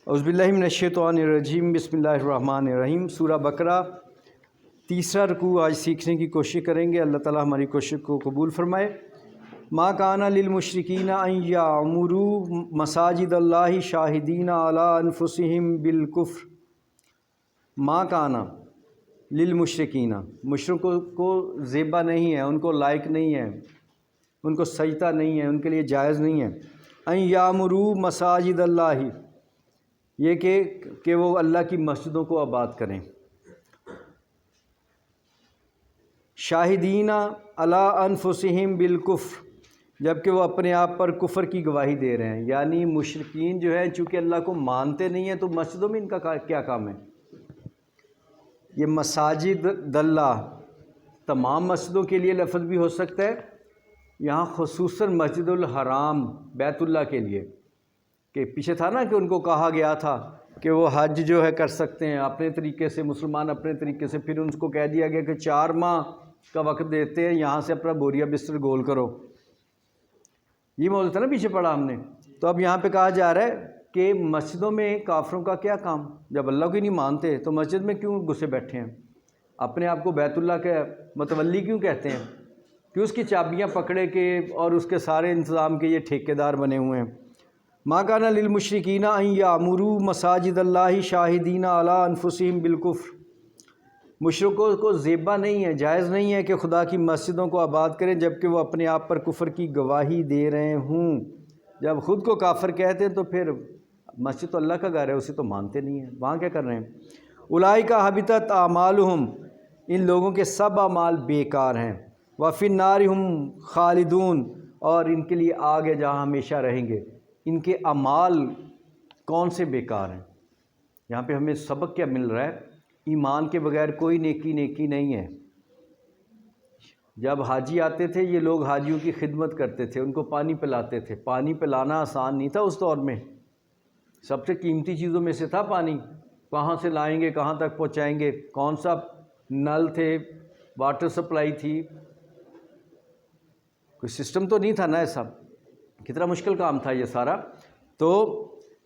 اعوذ باللہ من الشیطان الرجیم، بسم اللہ الرحمن الرحیم۔ سورہ بقرہ تیسرا رکوع آج سیکھنے کی کوشش کریں گے۔ اللہ تعالی ہماری کوشش کو قبول فرمائے۔ ما کان للمشرکین ان یعمروا مساجد اللہ شاہدین علی انفسہم بالکفر۔ ما کان للمشرکین، مشرکوں کو زیبا نہیں ہے، ان کو لائق نہیں ہے، ان کو سجدہ نہیں ہے، ان کے لیے جائز نہیں ہے۔ ان یعمروا مساجد اللہ، یہ کہ وہ اللہ کی مسجدوں کو آباد کریں۔ شاہدین علی انفسہم بالکفر، جبکہ وہ اپنے آپ پر کفر کی گواہی دے رہے ہیں۔ یعنی مشرکین جو ہیں چونکہ اللہ کو مانتے نہیں ہیں تو مسجدوں میں ان کا کیا کام ہے؟ یہ مساجد اللہ تمام مسجدوں کے لیے لفظ بھی ہو سکتا ہے، یہاں خصوصاً مسجد الحرام بیت اللہ کے لیے، کہ پیچھے تھا نا کہ ان کو کہا گیا تھا کہ وہ حج جو ہے کر سکتے ہیں اپنے طریقے سے، مسلمان اپنے طریقے سے، پھر ان کو کہہ دیا گیا کہ 4 ماہ کا وقت دیتے ہیں، یہاں سے اپنا بوریا بستر گول کرو۔ یہ موضوع تھا نا پیچھے پڑھا ہم نے۔ تو اب یہاں پہ کہا جا رہا ہے کہ مسجدوں میں کافروں کا کیا کام؟ جب اللہ کو ہی نہیں مانتے تو مسجد میں کیوں گھسے بیٹھے ہیں؟ اپنے آپ کو بیت اللہ کے متولی کیوں کہتے ہیں؟ کیوں اس کی چابیاں پکڑے کے اور اس کے سارے انتظام کے یہ ٹھیکیدار بنے ہوئے ہیں؟ ما کان للمشرکین ان یعمروا مساجد اللہ شاہدین علی انفسہم بالکفر، مشرکوں کو زیبا نہیں ہے، جائز نہیں ہے کہ خدا کی مسجدوں کو آباد کریں جبکہ وہ اپنے آپ پر کفر کی گواہی دے رہے ہوں۔ جب خود کو کافر کہتے ہیں تو پھر مسجد تو اللہ کا گھر ہے، اسے تو مانتے نہیں ہیں، وہاں کیا کر رہے ہیں؟ اولئک حبطت اعمالہم، ان لوگوں کے سب اعمال بیکار ہیں۔ وفی النار ہم خالدون، اور ان کے لیے آگ ہے جہاں ہمیشہ رہیں گے۔ ان کے اعمال کون سے بیکار ہیں؟ یہاں پہ ہمیں سبق کیا مل رہا ہے؟ ایمان کے بغیر کوئی نیکی نہیں ہے۔ جب حاجی آتے تھے یہ لوگ حاجیوں کی خدمت کرتے تھے، ان کو پانی پلاتے تھے۔ پانی پلانا آسان نہیں تھا اس دور میں، سب سے قیمتی چیزوں میں سے تھا پانی۔ کہاں سے لائیں گے، کہاں تک پہنچائیں گے، کون سا نل تھے، واٹر سپلائی تھی، کوئی سسٹم تو نہیں تھا نا ایسا۔ کتنا مشکل کام تھا یہ سارا، تو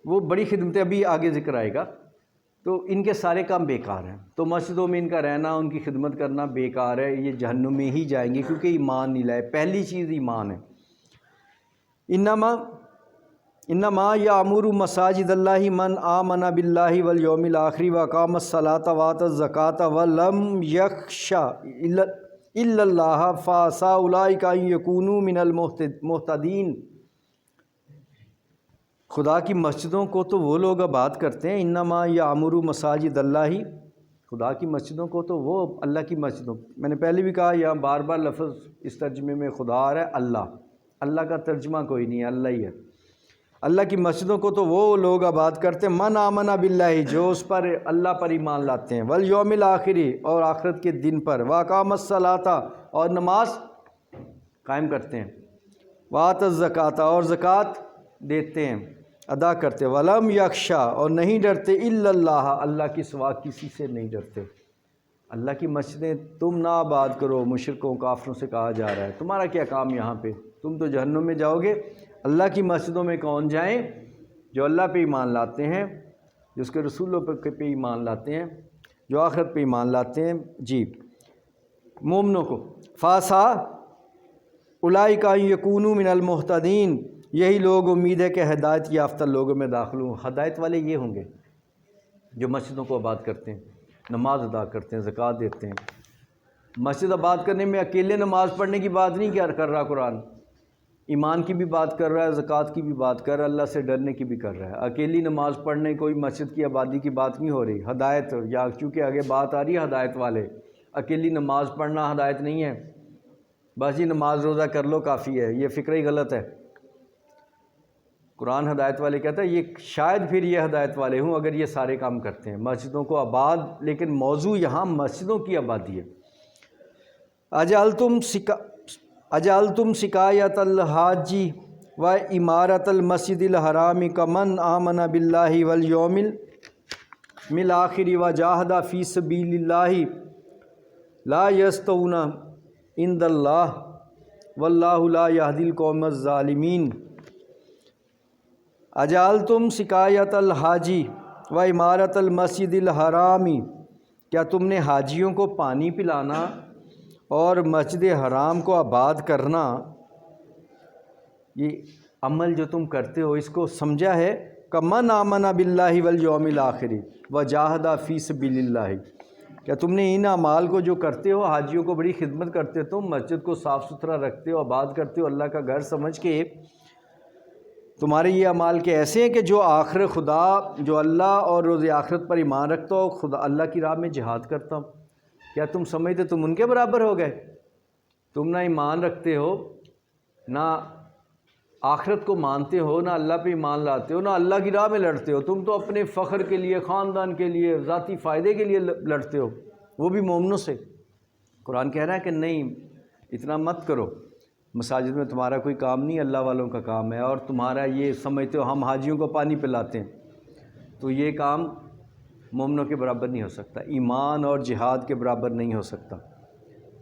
وہ بڑی خدمتیں ابھی آگے ذکر آئے گا۔ تو ان کے سارے کام بیکار ہیں، تو مسجدوں میں ان کا رہنا، ان کی خدمت کرنا بیکار ہے، یہ جہنم میں ہی جائیں گے کیونکہ ایمان نہیں لائے۔ پہلی چیز ایمان ہے۔ انما یعمر مساجد اللہ من آمن باللہ والیوم الآخر واقام الصلاۃ وآتى الزکاۃ ولم یخش الا اللہ فعسى اولئک ان یکونوا من المہتدین۔ خدا کی مسجدوں کو تو وہ لوگ آباد کرتے ہیں، انما یعمر مساجد اللہ، خدا کی مسجدوں کو تو وہ اللہ کی مسجدوں، میں نے پہلے بھی کہا یہاں بار بار لفظ اس ترجمے میں خدا آ رہا ہے، اللہ کا ترجمہ کوئی نہیں ہے، اللہ ہی ہے۔ اللہ کی مسجدوں کو تو وہ لوگ آباد کرتے ہیں من آمن باللہ، جو اس پر اللہ پر ایمان لاتے ہیں، والیوم الآخر، اور آخرت کے دن پر، واقام الصلاۃ، اور نماز قائم کرتے ہیں، وآتی الزکاۃ، اور زکوٰۃ دیتے ہیں، ادا کرتے، ولم یخشا، اور نہیں ڈرتے، الا اللہ، اللہ کی سوا کسی سے نہیں ڈرتے۔ اللہ کی مسجدیں تم نہ آباد کرو، مشرکوں کافروں سے کہا جا رہا ہے، تمہارا کیا کام یہاں پہ، تم تو جہنم میں جاؤ گے۔ اللہ کی مسجدوں میں کون جائیں؟ جو اللہ پہ ایمان لاتے ہیں، جو اس کے رسولوں پہ ایمان لاتے ہیں، جو آخرت پہ ایمان لاتے ہیں، جی مومنوں کو۔ فاسا اولئک ان یکونوا من المہتدین، یہی لوگ امید ہے کہ ہدایت یافتہ لوگوں میں داخل ہوں۔ ہدایت والے یہ ہوں گے جو مسجدوں کو آباد کرتے ہیں، نماز ادا کرتے ہیں، زکوٰۃ دیتے ہیں۔ مسجد آباد کرنے میں اکیلے نماز پڑھنے کی بات نہیں کر رہا قرآن، ایمان کی بھی بات کر رہا ہے، زکوٰۃ کی بھی بات کر رہا ہے، اللہ سے ڈرنے کی بھی کر رہا ہے۔ اکیلی نماز پڑھنے کوئی مسجد کی آبادی کی بات نہیں ہو رہی، ہدایت، یا چونکہ آگے بات آ رہی ہے ہدایت والے، اکیلی نماز پڑھنا ہدایت نہیں ہے، بس یہ نماز روزہ کر لو کافی ہے، یہ فکر ہی غلط ہے۔ قرآن ہدایت والے کہتا ہے یہ شاید پھر یہ ہدایت والے ہوں اگر یہ سارے کام کرتے ہیں، مسجدوں کو آباد، لیکن موضوع یہاں مسجدوں کی آبادی ہے۔ اجعلتم سقایۃ الحاج و عمارۃ المسجد الحرام کمن آمن باللہ والیوم الآخر وجاہد فی سبیل اللہ لا یستوون عند اللہ واللہ لا یہدی القوم الظالمین۔ اجعلتم سقایۃ الحاجی و عمارت المسجد الحرامی، کیا تم نے حاجیوں کو پانی پلانا اور مسجد حرام کو آباد کرنا، یہ عمل جو تم کرتے ہو اس کو سمجھا ہے؟ کمن آمن باللہ والیوم الآخر وجاہد فی سبیل اللہ، کیا تم نے ان اعمال کو جو کرتے ہو، حاجیوں کو بڑی خدمت کرتے ہو، تم مسجد کو صاف ستھرا رکھتے ہو، آباد کرتے ہو اللہ کا گھر سمجھ کے، تمہارے یہ اعمال کے ایسے ہیں کہ جو آخر خدا، جو اللہ اور روز آخرت پر ایمان رکھتا ہو، خدا اللہ کی راہ میں جہاد کرتا ہو، کیا تم سمجھتے تم ان کے برابر ہو گئے؟ تم نہ ایمان رکھتے ہو، نہ آخرت کو مانتے ہو، نہ اللہ پہ ایمان لاتے ہو، نہ اللہ کی راہ میں لڑتے ہو، تم تو اپنے فخر کے لیے، خاندان کے لیے، ذاتی فائدے کے لیے لڑتے ہو، وہ بھی مومنوں سے۔ قرآن کہہ رہا ہے کہ نہیں، اتنا مت کرو، مساجد میں تمہارا کوئی کام نہیں، اللہ والوں کا کام ہے، اور تمہارا یہ سمجھتے ہو ہم حاجیوں کو پانی پلاتے ہیں، تو یہ کام مومنوں کے برابر نہیں ہو سکتا، ایمان اور جہاد کے برابر نہیں ہو سکتا۔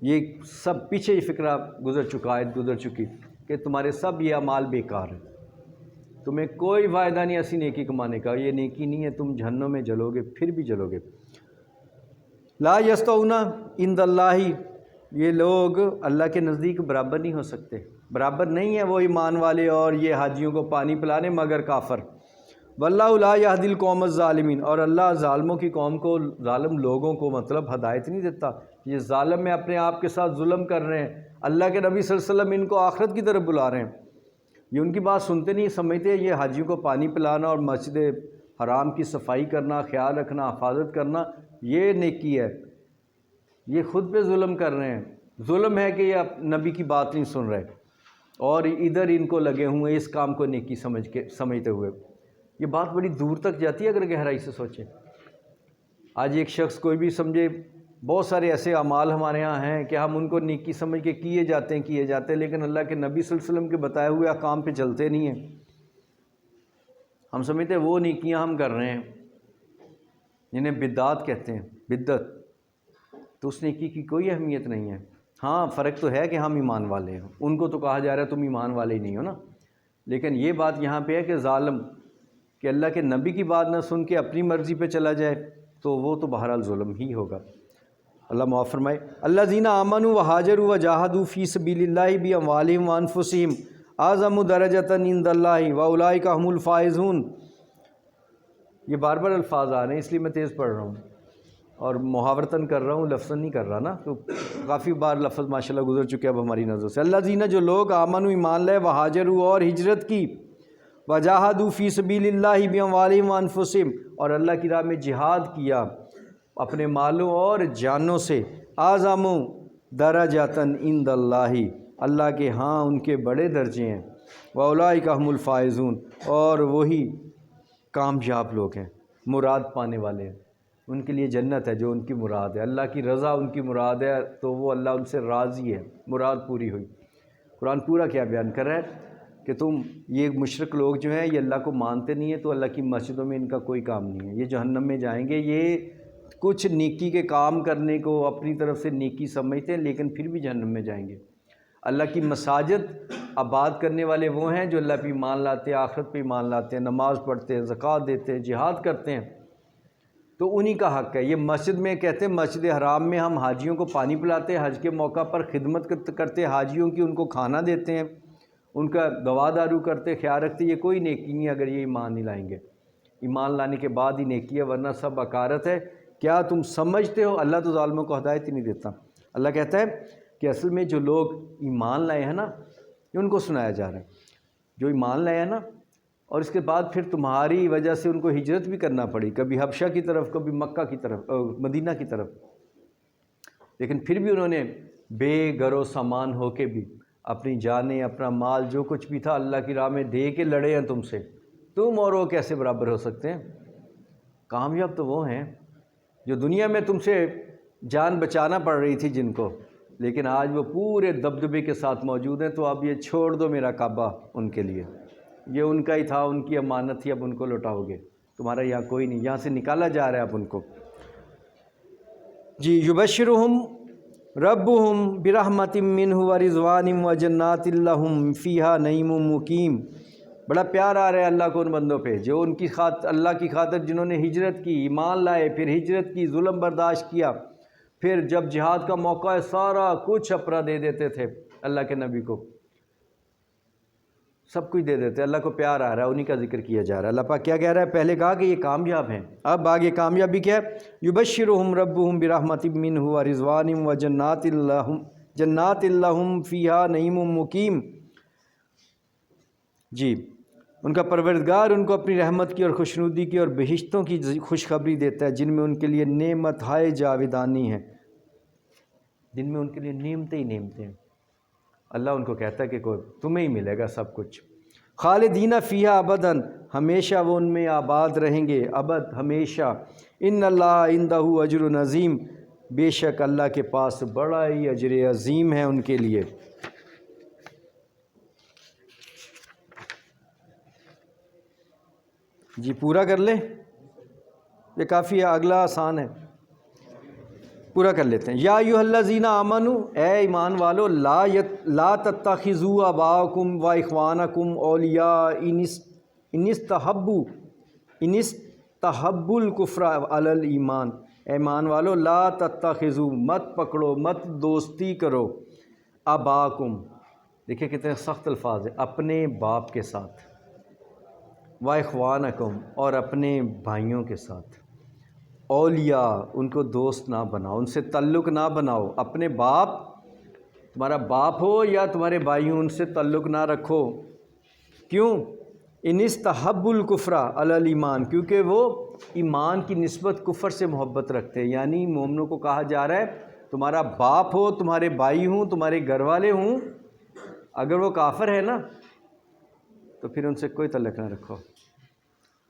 یہ سب پیچھے یہ فکرہ گزر چکا ہے، گزر چکی کہ تمہارے سب یہ اعمال بیکار ہیں، تمہیں کوئی فائدہ نہیں ایسی نیکی کمانے کا، یہ نیکی نہیں ہے، تم جہنم میں جلو گے، پھر بھی جلو گے۔ لا یستوون عند اللہ، یہ لوگ اللہ کے نزدیک برابر نہیں ہو سکتے، برابر نہیں ہیں وہ ایمان والے اور یہ حاجیوں کو پانی پلانے، مگر کافر۔ واللہ لا یہدی القوم الظالمین، اور اللہ ظالموں کی قوم کو، ظالم لوگوں کو مطلب ہدایت نہیں دیتا۔ یہ ظالم میں اپنے آپ کے ساتھ ظلم کر رہے ہیں، اللہ کے نبی صلی اللہ علیہ وسلم ان کو آخرت کی طرف بلا رہے ہیں، یہ ان کی بات سنتے نہیں، سمجھتے یہ حاجیوں کو پانی پلانا اور مسجد حرام کی صفائی کرنا، خیال رکھنا، حفاظت کرنا یہ نیکی ہے، یہ خود پہ ظلم کر رہے ہیں۔ ظلم ہے کہ یہ نبی کی بات نہیں سن رہے اور ادھر ان کو لگے ہوئے اس کام کو نیکی سمجھتے ہوئے۔ یہ بات بڑی دور تک جاتی ہے اگر گہرائی سے سوچیں۔ آج ایک شخص کوئی بھی سمجھے، بہت سارے ایسے اعمال ہمارے ہاں ہیں کہ ہم ان کو نیکی سمجھ کے کیے جاتے ہیں، لیکن اللہ کے نبی صلی اللہ علیہ وسلم کے بتائے ہوئے احکام پہ چلتے نہیں ہیں۔ ہم سمجھتے ہیں وہ نیکیاں ہم کر رہے ہیں جنہیں بدعات کہتے ہیں، بدعت، تو اس نیکی کی کوئی اہمیت نہیں ہے۔ ہاں فرق تو ہے کہ ہم ایمان والے ہیں، ان کو تو کہا جا رہا ہے تم ایمان والے ہی نہیں ہو نا، لیکن یہ بات یہاں پہ ہے کہ ظالم کہ اللہ کے نبی کی بات نہ سن کے اپنی مرضی پہ چلا جائے تو وہ تو بہرحال ظلم ہی ہوگا۔ اللہ معاف فرمائے۔ الذین آمنوا وہاجروا وجاہدوا فی سبیل اللہ باموالہم وانفسہم اعظم درجۃ عند اللہ واولئک هم الفائزون۔ یہ بار بار الفاظ آ رہے ہیں اس لیے میں تیز پڑھ رہا ہوں اور محاورتاً کر رہا ہوں، لفظاً نہیں کر رہا نا، تو کافی بار لفظ ماشاءاللہ گزر چکے اب ہماری نظر سے۔ الذین، جو لوگ آمنوا ایمان لائے، وہاجروا اور ہجرت کی، وجاہدوا فی سبیل اللہ باموالہم وانفسہم اور اللہ کی راہ میں جہاد کیا اپنے مالوں اور جانوں سے، اعظم درجۃ عند اللہ، اللہ کے ہاں ان کے بڑے درجے ہیں، واولئک هم الفائزون، اور وہی کامیاب لوگ ہیں، مراد پانے والے ہیں، ان کے لیے جنت ہے جو ان کی مراد ہے، اللہ کی رضا ان کی مراد ہے، تو وہ اللہ ان سے راضی ہے، مراد پوری ہوئی۔ قرآن پورا کیا بیان کر رہا ہے کہ تم یہ مشرک لوگ جو ہیں یہ اللہ کو مانتے نہیں ہیں، تو اللہ کی مسجدوں میں ان کا کوئی کام نہیں ہے، یہ جہنم میں جائیں گے۔ یہ کچھ نیکی کے کام کرنے کو اپنی طرف سے نیکی سمجھتے ہیں لیکن پھر بھی جہنم میں جائیں گے۔ اللہ کی مساجد آباد کرنے والے وہ ہیں جو اللہ پہ ایمان لاتے ہیں، آخرت پہ ایمان لاتے ہیں، نماز پڑھتے ہیں، زکوٰۃ دیتے ہیں، جہاد کرتے ہیں، تو انہی کا حق ہے۔ یہ مسجد میں کہتے ہیں مسجد حرام میں ہم حاجیوں کو پانی پلاتے ہیں، حج کے موقع پر خدمت کرتے ہیں حاجیوں کی، ان کو کھانا دیتے ہیں، ان کا گواہ دارو کرتے، خیال رکھتے، یہ کوئی نیکی نہیں اگر یہ ایمان نہیں لائیں گے۔ ایمان لانے کے بعد ہی نیکی ہے، ورنہ سب عکارت ہے۔ کیا تم سمجھتے ہو اللہ تو ظالموں کو ہدایت ہی نہیں دیتا۔ اللہ کہتا ہے کہ اصل میں جو لوگ ایمان لائے ہیں نا، یہ ان کو سنایا جا رہا ہے، جو ایمان لائے ہیں نا، اور اس کے بعد پھر تمہاری وجہ سے ان کو ہجرت بھی کرنا پڑی، کبھی حبشہ کی طرف، کبھی مکہ کی طرف، مدینہ کی طرف، لیکن پھر بھی انہوں نے بے گھر و سامان ہو کے بھی اپنی جانیں، اپنا مال، جو کچھ بھی تھا اللہ کی راہ میں دے کے لڑے ہیں تم سے۔ تم اور وہ کیسے برابر ہو سکتے ہیں؟ کامیاب تو وہ ہیں جو دنیا میں تم سے جان بچانا پڑ رہی تھی جن کو، لیکن آج وہ پورے دبدبے کے ساتھ موجود ہیں۔ تو اب یہ چھوڑ دو میرا کعبہ ان کے لیے، یہ ان کا ہی تھا، ان کی امانت تھی، اب ان کو لوٹاؤ گے، تمہارا یہاں کوئی نہیں، یہاں سے نکالا جا رہا ہے اب ان کو۔ جی، یبشرہم ربہم برحمت منہ ورضوان وجنات لہم فیہا نعیم مقیم۔ بڑا پیار آ رہا ہے اللہ کو ان بندوں پہ جو ان کی اللہ کی خاطر جنہوں نے ہجرت کی، ایمان لائے، پھر ہجرت کی، ظلم برداشت کیا، پھر جب جہاد کا موقع ہے سارا کچھ اپنا دے دیتے تھے اللہ کے نبی کو، سب کچھ دے دیتے، اللہ کو پیار آ رہا ہے، انہی کا ذکر کیا جا رہا ہے۔ اللہ پاک کیا کہہ رہا ہے؟ پہلے کہا کہ یہ کامیاب ہیں، اب آگے کامیابی کیا ہے؟ یبشرہم ربہم برحمت منہ ورضوان جنات لہم فیہا نعیم مقیم۔ جی، ان کا پروردگار ان کو اپنی رحمت کی اور خوشنودی کی اور بہشتوں کی خوشخبری دیتا ہے جن میں ان کے لیے نعمت ہائے جاودانی ہے، جن میں ان کے لیے نعمتیں ہی نعمتیں ہیں۔ اللہ ان کو کہتا ہے کہ کوئی تمہیں ہی ملے گا سب کچھ، خالدین فیہا ابداً، ہمیشہ وہ ان میں آباد رہیں گے، ابد ہمیشہ۔ ان اللہ عندہ اجر عظیم، بے شک اللہ کے پاس بڑا ہی اجر عظیم ہے ان کے لیے۔ جی پورا کر لیں، یہ کافی ہے، اگلا آسان ہے، پورا کر لیتے ہیں۔ یا ایھا الذین آمنوا، اے ایمان والو، لا تتخذوا آباءکم و اخوانکم اولیاء ان استحبوا الکفر علی الایمان۔ اے ایمان والو، لا تتخذوا، مت پکڑو، مت دوستی کرو، آباءکم، دیکھیں کتنے سخت الفاظ ہیں، اپنے باپ کے ساتھ، و اخوانکم، اور اپنے بھائیوں کے ساتھ، اولیاء، ان کو دوست نہ بناؤ، ان سے تعلق نہ بناؤ، اپنے باپ، تمہارا باپ ہو یا تمہارے بھائی ہوں، ان سے تعلق نہ رکھو۔ کیوں؟ ان استحبوا الکفر علی الایمان، کیونکہ وہ ایمان کی نسبت کفر سے محبت رکھتے ہیں، یعنی مومنوں کو کہا جا رہا ہے تمہارا باپ ہو، تمہارے بھائی ہوں، تمہارے گھر والے ہوں، اگر وہ کافر ہے نا تو پھر ان سے کوئی تعلق نہ رکھو،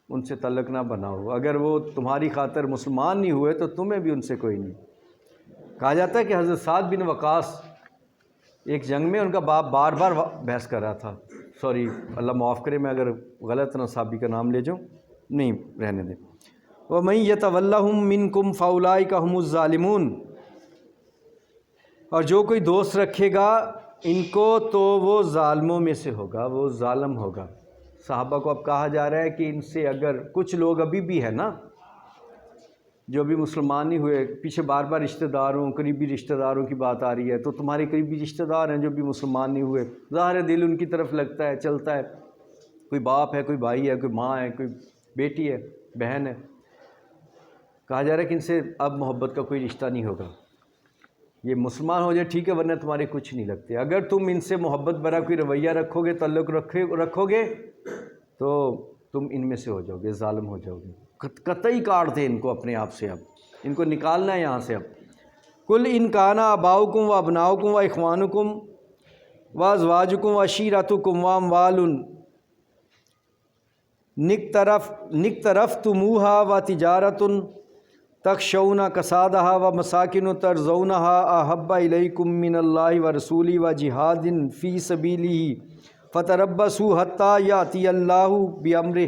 ان سے تعلق نہ بناؤ، اگر وہ تمہاری خاطر مسلمان نہیں ہوئے تو تمہیں بھی ان سے کوئی نہیں۔ کہا جاتا ہے کہ حضرت سعد بن وقاص ایک جنگ میں ان کا باپ بار بار بحث کر رہا تھا، سوری اللہ معاف کرے میں اگر غلط نہ صحابی کا نام لے جاؤں، نہیں رہنے دیں۔ وَمَن يَتَوَلَّهُم مِّنكُمْ فَأُولَٰئِكَ هُمُ الظَّالِمُونَ، اور جو کوئی دوست رکھے گا ان کو تو وہ ظالموں میں سے ہوگا، وہ ظالم ہوگا۔ صحابہ کو اب کہا جا رہا ہے کہ ان سے اگر کچھ لوگ ابھی بھی ہے نا جو بھی مسلمان نہیں ہوئے، پیچھے بار بار رشتہ داروں، قریبی رشتہ داروں کی بات آ رہی ہے، تو تمہارے قریبی رشتہ دار ہیں جو بھی مسلمان نہیں ہوئے، ظاہر ہے دل ان کی طرف لگتا ہے، چلتا ہے، کوئی باپ ہے، کوئی بھائی ہے، کوئی ماں ہے، کوئی بیٹی ہے، بہن ہے، کہا جا رہا ہے کہ ان سے اب محبت کا کوئی رشتہ نہیں ہوگا، یہ مسلمان ہو جائے ٹھیک ہے، ورنہ تمہارے کچھ نہیں لگتے۔ اگر تم ان سے محبت بھرا کوئی رویہ رکھو گے، تعلق رکھو گے تو تم ان میں سے ہو جاؤ گے، ظالم ہو جاؤ گے۔ قطعی کاٹ دے ان کو اپنے آپ سے، اب ان کو نکالنا ہے یہاں سے۔ اب کل ان کان آباؤکم و ابناؤکم و اخوانکم و ازواجکم و عشیرتکم و اموال نقترفتموها و تجارت تخشون کسادها و مساکن ترضونها احب الیکم من اللہ و رسولہ و جہاد فی سبیلہ فتربصوا حتی یأتی اللہ بامرہ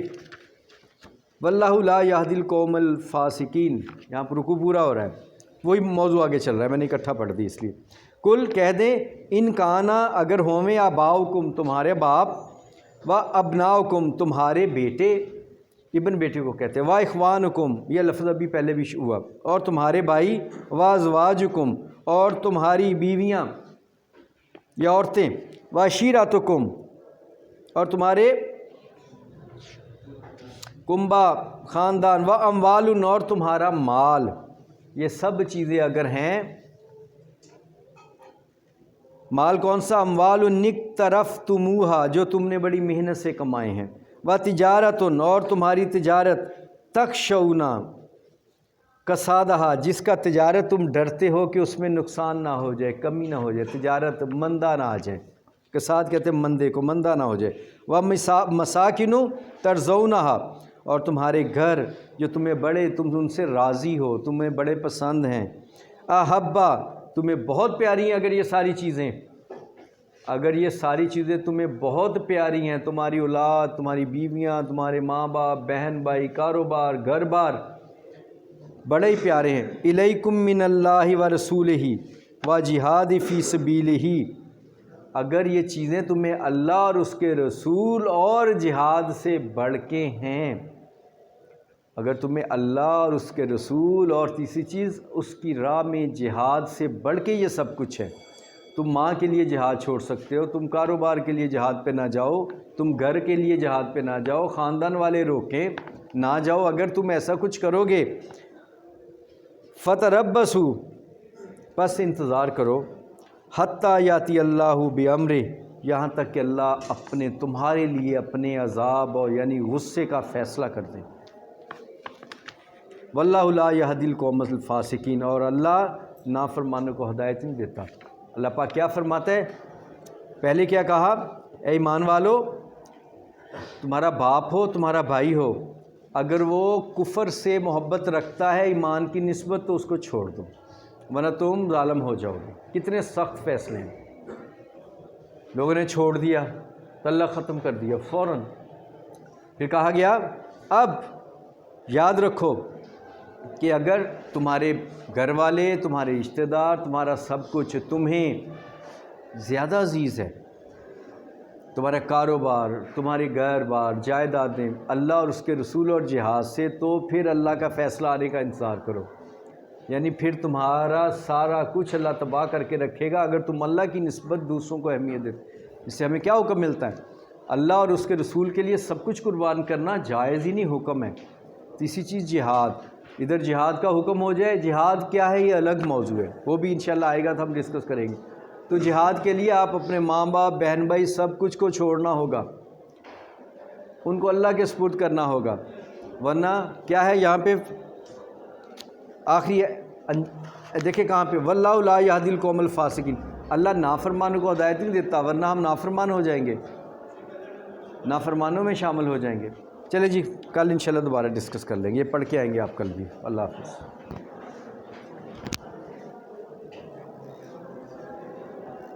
واللہ لا یہدی القوم الفاسقین۔ یہاں پر رکوع پورا ہو رہا ہے، وہی موضوع آگے چل رہا ہے، میں نے اکٹھا پڑھ دی اس لیے۔ کل کہہ دیں ان کانا، اگر ہوویں آباؤکم تمہارے باپ، و ابناؤکم تمہارے بیٹے، ابن بیٹے کو کہتے ہیں، و اخوانکم، یہ لفظ ابھی پہلے بھی ہوا، اور تمہارے بھائی، و ازواجکم، اور تمہاری بیویاں یا عورتیں، و عشیرتکم، اور تمہارے کنبہ خاندان، و اموال، اور تمہارا مال، یہ سب چیزیں اگر ہیں، مال کون سا؟ اموال نقترفتموها، جو تم نے بڑی محنت سے کمائے ہیں، و تجارت، اور تمہاری تجارت، تخشون کسادہا، جس کا تجارت تم ڈرتے ہو کہ اس میں نقصان نہ ہو جائے، کمی نہ ہو جائے، تجارت مندہ نہ آ جائے، کساد کہتے ہیں مندے کو، مندہ نہ ہو جائے، و مساکن ترضونہا، اور تمہارے گھر جو تمہیں بڑے، تم ان سے راضی ہو، تمہیں بڑے پسند ہیں، احبا، تمہیں بہت پیاری ہیں، اگر یہ ساری چیزیں، اگر یہ ساری چیزیں تمہیں بہت پیاری ہیں، تمہاری اولاد، تمہاری بیویاں، تمہارے ماں باپ، بہن بھائی، کاروبار، گھر بار بڑے ہی پیارے ہیں، الیکم من اللہ و رسولہ و جہاد فی سبیلہ، اگر یہ چیزیں تمہیں اللہ اور اس کے رسول اور جہاد سے بڑھ کے ہیں، اگر تمہیں اللہ اور اس کے رسول اور تیسری چیز اس کی راہ میں جہاد سے بڑھ کے یہ سب کچھ ہے، تم ماں کے لیے جہاد چھوڑ سکتے ہو، تم کاروبار کے لیے جہاد پہ نہ جاؤ، تم گھر کے لیے جہاد پہ نہ جاؤ، خاندان والے روکیں نہ جاؤ، اگر تم ایسا کچھ کرو گے فتربصوا، پس انتظار کرو، حتیٰ یاتی اللہ بامرہ، یہاں تک کہ اللہ اپنے تمہارے لیے اپنے عذاب اور یعنی غصے کا فیصلہ کر دے۔ واللہ لا یہدی القوم الفاسقین، اور اللہ نافرمانوں کو ہدایت نہیں دیتا۔ اللہ پاک کیا فرماتا ہے؟ پہلے کیا کہا؟ اے ایمان والو، تمہارا باپ ہو، تمہارا بھائی ہو، اگر وہ کفر سے محبت رکھتا ہے ایمان کی نسبت تو اس کو چھوڑ دو، ورنہ تم ظالم ہو جاؤ گے۔ کتنے سخت فیصلے ہیں، لوگوں نے چھوڑ دیا، تعلق ختم کر دیا فوراً۔ پھر کہا گیا اب یاد رکھو کہ اگر تمہارے گھر والے، تمہارے رشتہ دار، تمہارا سب کچھ تمہیں زیادہ عزیز ہے، تمہارا کاروبار، تمہارے گھر بار، جائیدادیں اللہ اور اس کے رسول اور جہاد سے، تو پھر اللہ کا فیصلہ آنے کا انتظار کرو، یعنی پھر تمہارا سارا کچھ اللہ تباہ کر کے رکھے گا اگر تم اللہ کی نسبت دوسروں کو اہمیت دیتے۔ اس سے ہمیں کیا حکم ملتا ہے؟ اللہ اور اس کے رسول کے لیے سب کچھ قربان کرنا جائز ہی نہیں، حکم ہے۔ تیسری چیز جہاد، ادھر جہاد کا حکم ہو جائے، جہاد کیا ہے یہ الگ موضوع ہے، وہ بھی انشاءاللہ آئے گا تو ہم ڈسکس کریں گے۔ تو جہاد کے لیے آپ اپنے ماں باپ، بہن بھائی، سب کچھ کو چھوڑنا ہوگا، ان کو اللہ کے سپرد کرنا ہوگا، ورنہ کیا ہے یہاں پہ آخری دیکھیں کہاں پہ، واللہ لا یہدی القوم الفاسقین، اللہ نافرمانوں کو ہدایت نہیں دیتا، ورنہ ہم نافرمان ہو جائیں گے، نافرمانوں میں شامل ہو جائیں گے۔ چلے جی، کل انشاءاللہ دوبارہ ڈسکس کر لیں گے، یہ پڑھ کے آئیں گے آپ کل بھی۔ اللہ حافظ۔